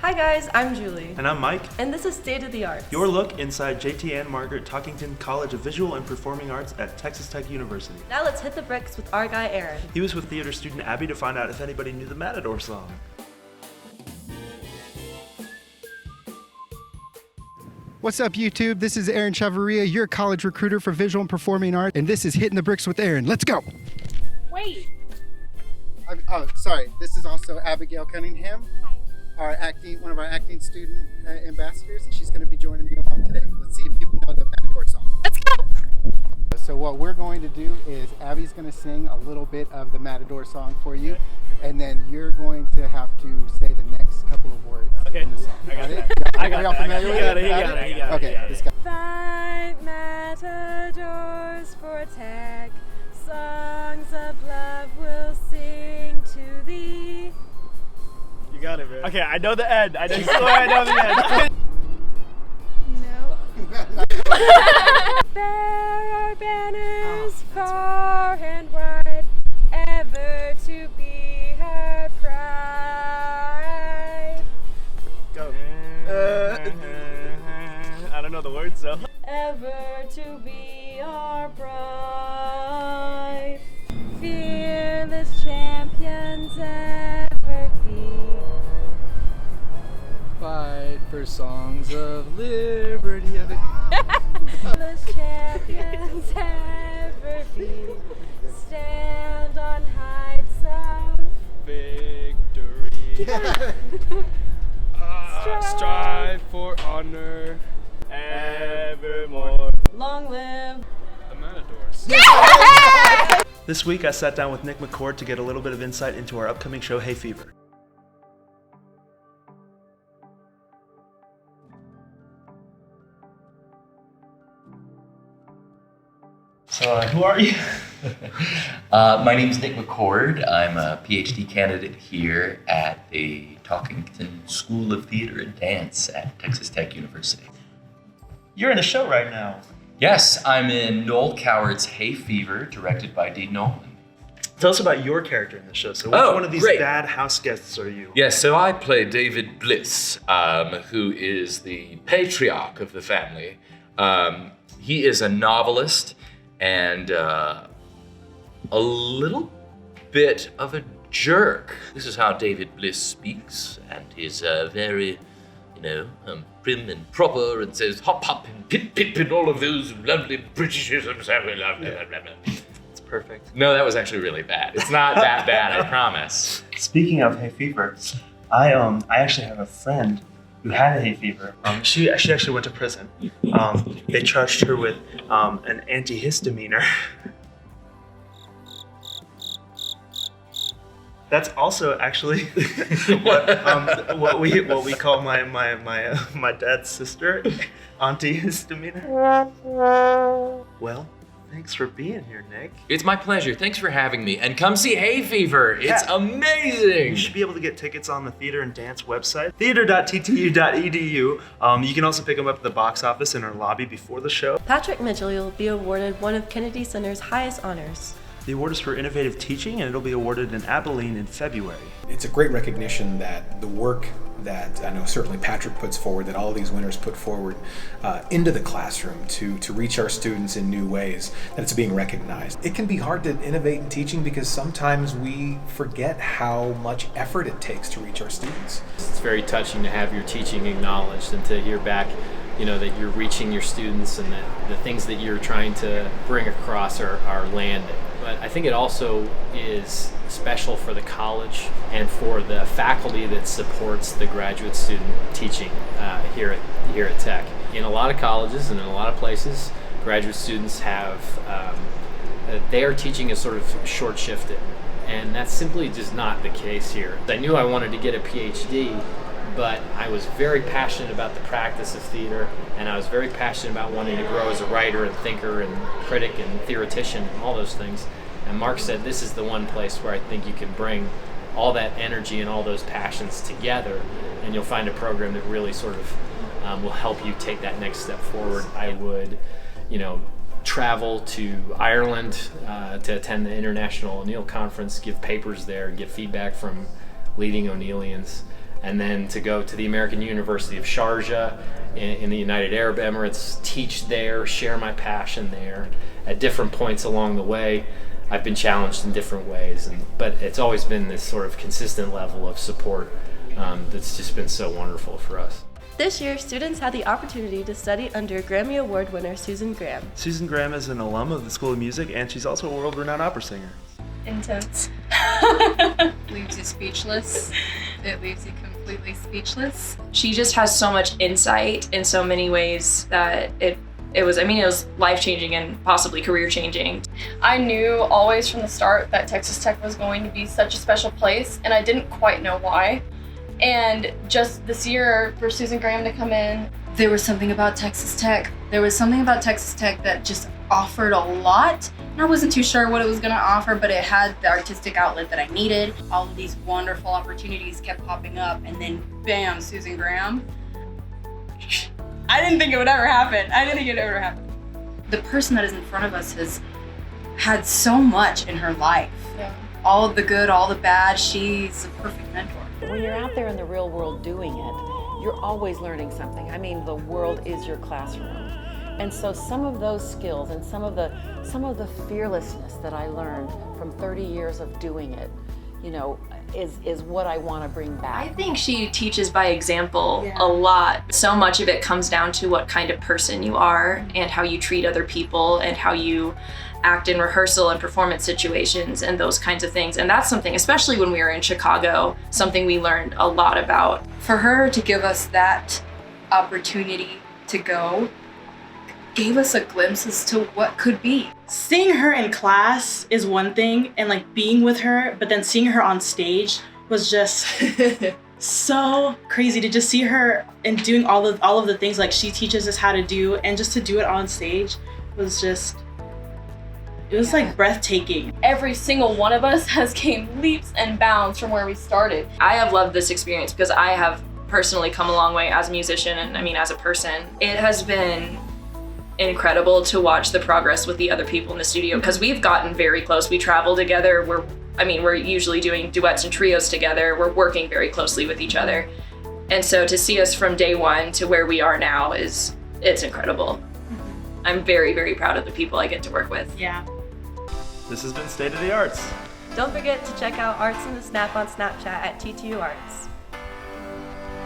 Hi guys, I'm Julie. And I'm Mike. And this is State of the Arts. Your look inside J.T. Ann Margaret Talkington College of Visual and Performing Arts at Texas Tech University. Now let's hit the bricks with our guy Aaron. He was with theater student Abby to find out if anybody knew the Matador Song. What's up, YouTube? This is Aaron Chavarria, your college recruiter for visual and performing art, and this is Hitting the Bricks with Aaron. Let's go! Wait! Sorry. This is also Abigail Cunningham, one of our acting student ambassadors, and she's going to be joining me along today. Let's see if people know the Matador Song. Let's go! So what we're going to do is Abby's going to sing a little bit of the Matador Song for you, and then you're going to have to say the next couple of words in the song. I got it. Are y'all familiar with it? You got it. Okay, let's go. 5 matadors for tech, songs of love will sing to thee. You got it, man. Okay, I know the end. I swear I know the end. No. There are banners far and wide, ever to be her pride. Go. I don't know the words though. Ever to be our bride. Fearless champions ever be. Fight for songs of liberty. Fearless champions ever be. Stand on heights of Victory. Strive for honor. Evermore. long live. The Matadors. This week I sat down with Nick McCord to get a little bit of insight into our upcoming show, Hayfever. So, who are you? My name is Nick McCord. I'm a PhD candidate here at the Talkington School of Theater and Dance at Texas Tech University. You're in a show right now. Yes, I'm in Noel Coward's Hayfever, directed by Dean Nolan. Tell us about your character in the show. So, which one of these bad house guests are you? Yes, so I play David Bliss, who is the patriarch of the family. He is a novelist and a little bit of a jerk. This is how David Bliss speaks, and he's very, prim and proper, and says hop hop and pip pip and all of those lovely Britishisms. It's perfect. No, that was actually really bad. It's not that bad, I promise. Speaking of hay fever, I actually have a friend who had a hay fever. She actually went to prison. They charged her with an antihistaminer. That's also actually what we call my dad's sister, antihistaminer. Well, thanks for being here, Nick. It's my pleasure. Thanks for having me. And come see Hayfever. It's amazing. You should be able to get tickets on the Theater and Dance website, theater.ttu.edu. You can also pick them up at the box office in our lobby before the show. Patrick Mitchell will be awarded one of Kennedy Center's highest honors. The award is for innovative teaching, and it'll be awarded in Abilene in February. It's a great recognition that the work that I know certainly Patrick puts forward, that all these winners put forward into the classroom to reach our students in new ways, that it's being recognized. It can be hard to innovate in teaching because sometimes we forget how much effort it takes to reach our students. It's very touching to have your teaching acknowledged and to hear back, that you're reaching your students and that the things that you're trying to bring across are landing. But I think it also is special for the college and for the faculty that supports the graduate student teaching here at Tech. In a lot of colleges and in a lot of places, graduate students have their teaching is sort of short-shifted, and that's simply just not the case here. I knew I wanted to get a PhD, but I was very passionate about the practice of theater, and I was very passionate about wanting to grow as a writer and thinker and critic and theoretician and all those things. And Mark said, this is the one place where I think you can bring all that energy and all those passions together, and you'll find a program that really sort of will help you take that next step forward. I would, travel to Ireland to attend the International O'Neill Conference, give papers there, get feedback from leading O'Neillians. and then to go to the American University of Sharjah in the United Arab Emirates, teach there, share my passion there. At different points along the way, I've been challenged in different ways, but it's always been this sort of consistent level of support that's just been so wonderful for us. This year, students had the opportunity to study under Grammy Award winner Susan Graham. Susan Graham is an alum of the School of Music, and she's also a world-renowned opera singer. Intense. Leaves you speechless. It leaves you completely speechless. She just has so much insight in so many ways that it was life-changing and possibly career-changing. I knew always from the start that Texas Tech was going to be such a special place, and I didn't quite know why. And just this year, for Susan Graham to come in, there was something about Texas Tech. There was something about Texas Tech that just offered a lot. And I wasn't too sure what it was going to offer, but it had the artistic outlet that I needed. All of these wonderful opportunities kept popping up, and then bam, Susan Graham. I didn't think it would ever happen. The person that is in front of us has had so much in her life. Yeah. All of the good, all the bad. She's a perfect mentor. When you're out there in the real world doing it, you're always learning something. I mean, the world is your classroom. And so some of those skills and some of the fearlessness that I learned from 30 years of doing it, is what I want to bring back. I think she teaches by example a lot. So much of it comes down to what kind of person you are and how you treat other people and how you act in rehearsal and performance situations and those kinds of things. And that's something, especially when we were in Chicago, something we learned a lot about. For her to give us that opportunity to go gave us a glimpse as to what could be. Seeing her in class is one thing, and being with her, but then seeing her on stage was just so crazy to just see her and doing all of the things she teaches us how to do, and just to do it on stage was just, it was breathtaking. Every single one of us has came leaps and bounds from where we started. I have loved this experience because I have personally come a long way as a musician and as a person. It has been incredible to watch the progress with the other people in the studio because we've gotten very close. We travel together. We're usually doing duets and trios together. We're working very closely with each other. And so to see us from day one to where we are now it's incredible. I'm very, very proud of the people I get to work with. Yeah. This has been State of the Arts. Don't forget to check out Arts in the Snap on Snapchat at TTU Arts.